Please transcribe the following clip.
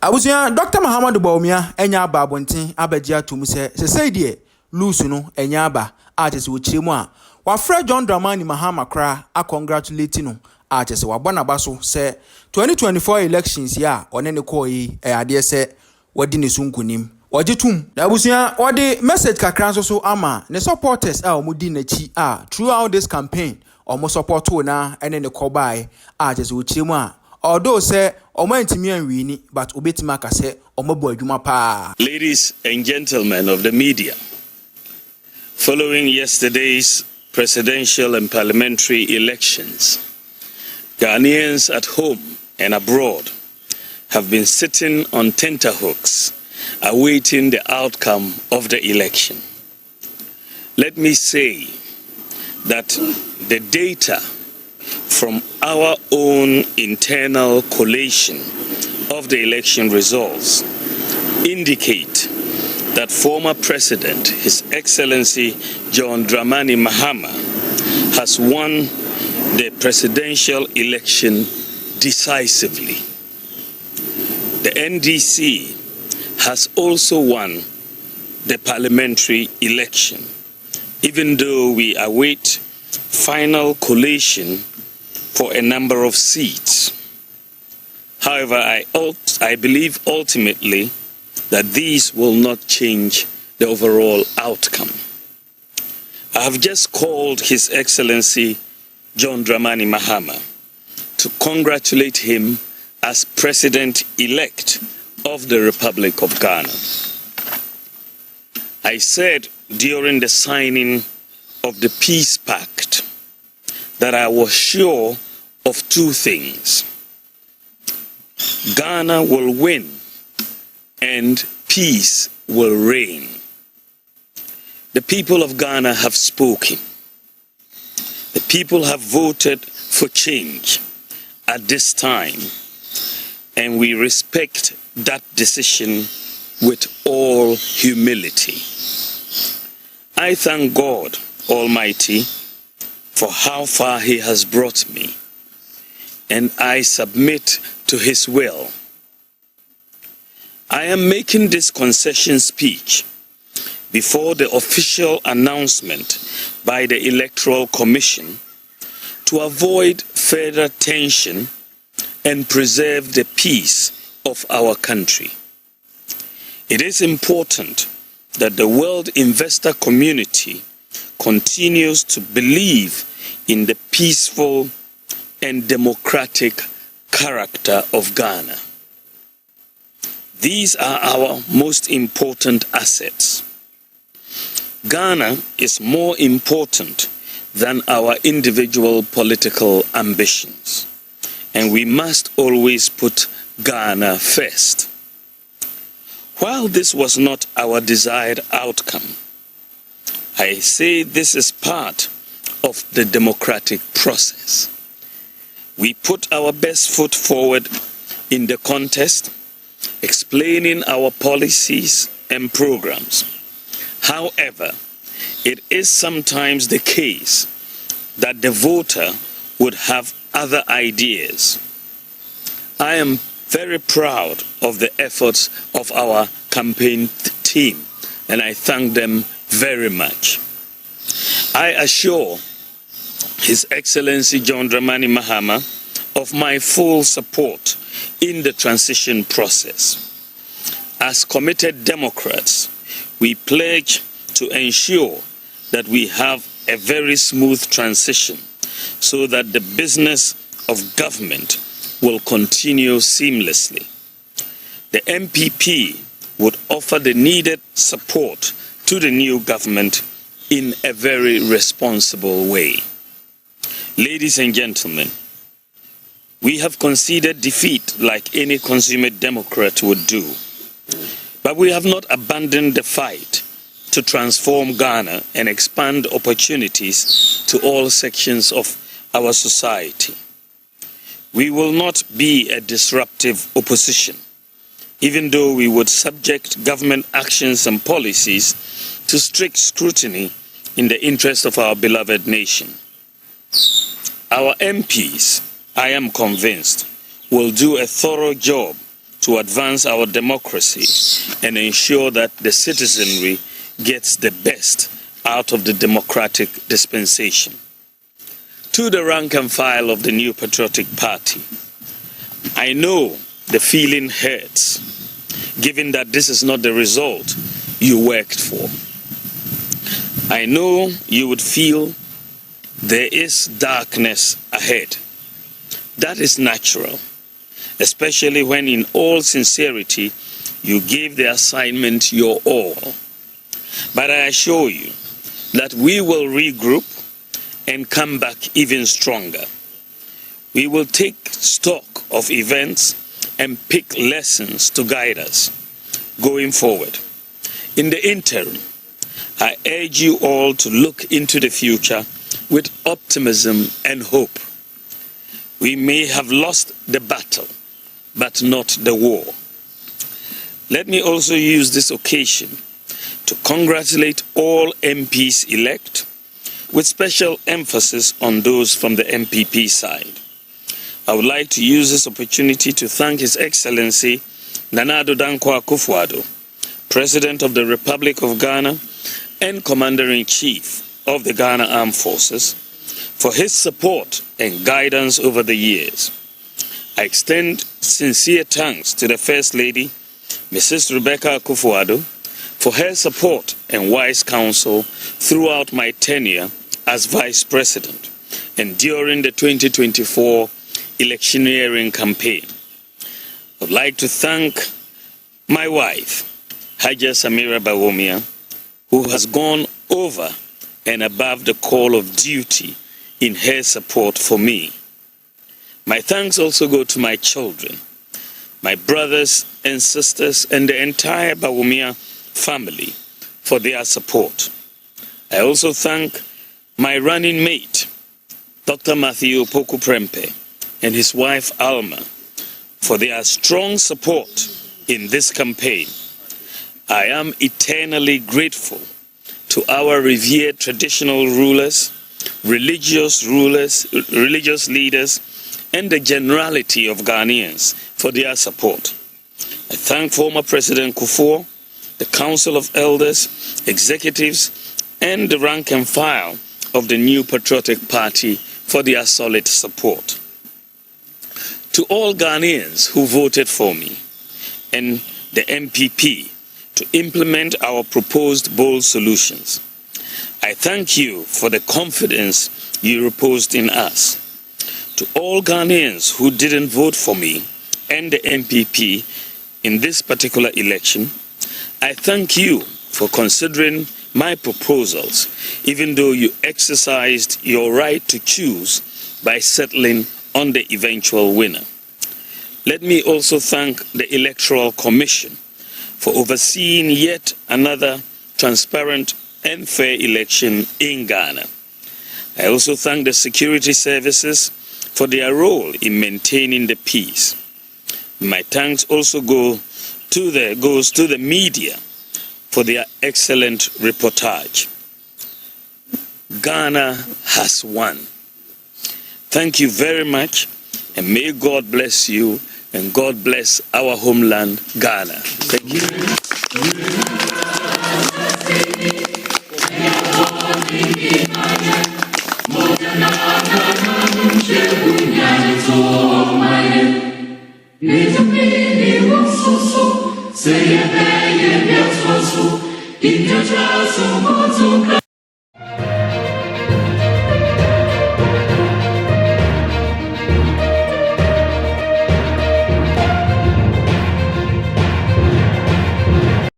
Abusia Dr. Mahama Bawumia enya aba abonten abagia tum se de lose no enya aba artist wo chiremu a wa Fred John Dramani Mahama kra a congratulate no artist wa bona baso se 2024 elections ya one ne ko yi ade se wadi ne sunkunim ojitum na abusia wadi message kakran so ama ne supporters a omudi na chi a throughout this campaign omo support na ene ne ko bai artist wo chiremu a although say Ladies and gentlemen of the media, following yesterday's presidential and parliamentary elections, Ghanaians at home and abroad have been sitting on tenterhooks awaiting the outcome of the election. Let me say that the data from our own internal collation of the election results indicate that former President, His Excellency John Dramani Mahama, has won the presidential election decisively. The NDC has also won the parliamentary election, even though we await final collation for a number of seats. However, I believe ultimately that these will not change the overall outcome. I have just called His Excellency John Dramani Mahama to congratulate him as President-elect of the Republic of Ghana. I said during the signing of the Peace Pact that I was sure of two things: Ghana will win and peace will reign. The people of Ghana have spoken. The people have voted for change at this time, and we respect that decision with all humility. I thank God Almighty for how far He has brought me, and I submit to His will. I am making this concession speech before the official announcement by the Electoral Commission to avoid further tension and preserve the peace of our country. It is important that the world investor community continues to believe in the peaceful and democratic character of Ghana. These are our most important assets. Ghana is more important than our individual political ambitions, and we must always put Ghana first. While this was not our desired outcome, I say this is part of the democratic process. We put our best foot forward in the contest, explaining our policies and programs. However, it is sometimes the case that the voter would have other ideas. I am very proud of the efforts of our campaign team, and I thank them very much. I assure His Excellency John Dramani Mahama of my full support in the transition process. As committed Democrats, we pledge to ensure that we have a very smooth transition so that the business of government will continue seamlessly. The MPP would offer the needed support to the new government in a very responsible way. Ladies and gentlemen, we have conceded defeat like any consummate Democrat would do, but we have not abandoned the fight to transform Ghana and expand opportunities to all sections of our society. We will not be a disruptive opposition, even though we would subject government actions and policies to strict scrutiny in the interest of our beloved nation. Our MPs, I am convinced, will do a thorough job to advance our democracy and ensure that the citizenry gets the best out of the democratic dispensation. To the rank and file of the New Patriotic Party, I know the feeling hurts, given that this is not the result you worked for. I know you would feel there is darkness ahead. That is natural, especially when in all sincerity you gave the assignment your all. But I assure you that we will regroup and come back even stronger. We will take stock of events and pick lessons to guide us going forward. In the interim, I urge you all to look into the future with optimism and hope. We may have lost the battle, but not the war. Let me also use this occasion to congratulate all MPs elect, with special emphasis on those from the MPP side. I would like to use this opportunity to thank His Excellency Nana Addo Dankwa Akufo-Addo, President of the Republic of Ghana and Commander-in-Chief of the Ghana Armed Forces, for his support and guidance over the years. I extend sincere thanks to the First Lady, Mrs. Rebecca Akufo-Addo, for her support and wise counsel throughout my tenure as Vice President and during the 2024 electioneering campaign. I would like to thank my wife, Haja Samira Bawumia, who has gone over and above the call of duty in her support for me. My thanks also go to my children, my brothers and sisters, and the entire Bawumia family for their support. I also thank my running mate, Dr. Matthew Opoku Prempeh, and his wife Alma, for their strong support in this campaign. I am eternally grateful to our revered traditional rulers, religious leaders, and the generality of Ghanaians for their support. I thank former President Kufuor, the Council of Elders, executives, and the rank and file of the New Patriotic Party for their solid support. To all Ghanaians who voted for me and the MPP to implement our proposed bold solutions, I thank you for the confidence you reposed in us. To all Ghanaians who didn't vote for me and the MPP in this particular election, I thank you for considering my proposals, even though you exercised your right to choose by settling on the eventual winner. Let me also thank the Electoral Commission for overseeing yet another transparent and fair election in Ghana. I also thank the security services for their role in maintaining the peace. My thanks also goes to the media for their excellent reportage. Ghana has won. Thank you very much, and may God bless you, and God bless our homeland, Ghana. Thank you.